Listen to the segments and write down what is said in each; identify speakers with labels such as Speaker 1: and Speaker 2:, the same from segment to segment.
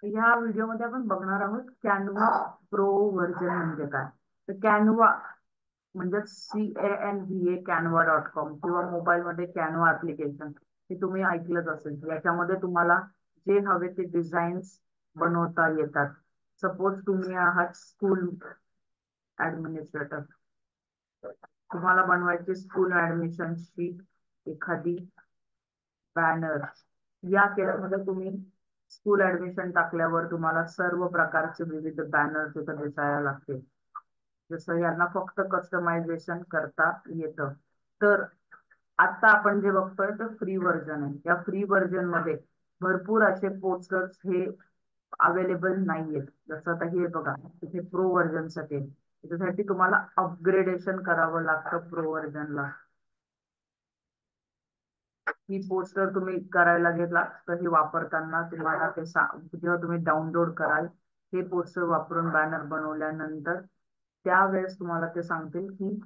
Speaker 1: ह्या व्हिडिओमध्ये आपण बघणार आहोत कॅनव्हा प्रो व्हर्जन म्हणजे काय. तर कॅनव्हा म्हणजे CANVA canva.com किंवा मोबाईलमध्ये कॅनव्हा ऍप्लिकेशन हे तुम्ही ऐकलंच असेल. याच्यामध्ये तुम्हाला जे हवे ते डिझाईन्स बनवता येतात. सपोज तुम्ही आहात स्कूल ऍडमिनिस्ट्रेटर, तुम्हाला बनवायची स्कूल ऍडमिशनची एखादी बॅनर. या केसमध्ये तुम्ही स्कूल ऍडमिशन टाकल्यावर तुम्हाला सर्व प्रकारचे विविध बॅनर तिथे दिसायला लागतील. जसं यांना फक्त कस्टमायझेशन करता येतं. तर आता आपण जे बघतोय ते फ्री व्हर्जन आहे. या फ्री व्हर्जन मध्ये भरपूर असे पोस्टर्स हे अवेलेबल नाहीयेत. जसं आता हे बघा, इथे प्रो व्हर्जन साठी आहे. त्याच्यासाठी तुम्हाला अपग्रेडेशन करावं लागतं प्रो व्हर्जनला. ही पोस्टर तुम्ही करायला घेतला तर हे वापरताना तुम्हाला जेव्हा तुम्ही डाउनलोड कराल हे पोस्टर वापरून बॅनर बनवल्यानंतर त्यावेळेस तुम्हाला ते सांगतील की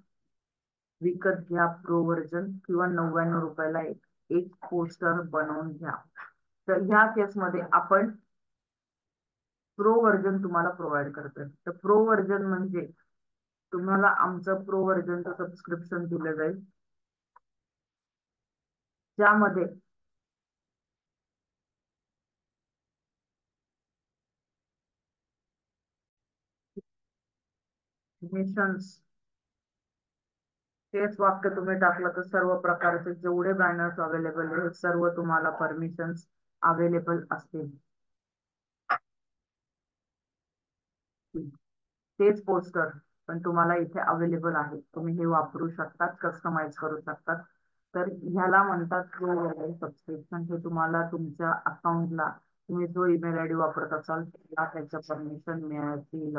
Speaker 1: विकत घ्या प्रो व्हर्जन किंवा 99 रुपयाला एक पोस्टर बनवून घ्या. तर ह्या केसमध्ये आपण प्रो व्हर्जन तुम्हाला प्रोव्हाइड करतोय. तर प्रो व्हर्जन म्हणजे तुम्हाला आमचं प्रो व्हर्जनचं सबस्क्रिप्शन दिलं जाईल, ज्यामध्ये मिशन्स तेच वाक्य तुम्ही टाकलं तर सर्व प्रकारचे जेवढे बॅनर्स अवेलेबल आहेत सर्व तुम्हाला परमिशन्स अवेलेबल असतील. तेच पोस्टर पण तुम्हाला इथे अवेलेबल आहे, तुम्ही हे वापरू शकतात, कस्टमाइज करू शकतात. तर ह्याला म्हणतात प्रो वगैरे सबस्क्रिप्शन. हे तुम्हाला तुमच्या अकाउंटला तुम्ही जो ईमेल आयडी वापरत असाल त्याला त्याच्या परमिशन मिळतील.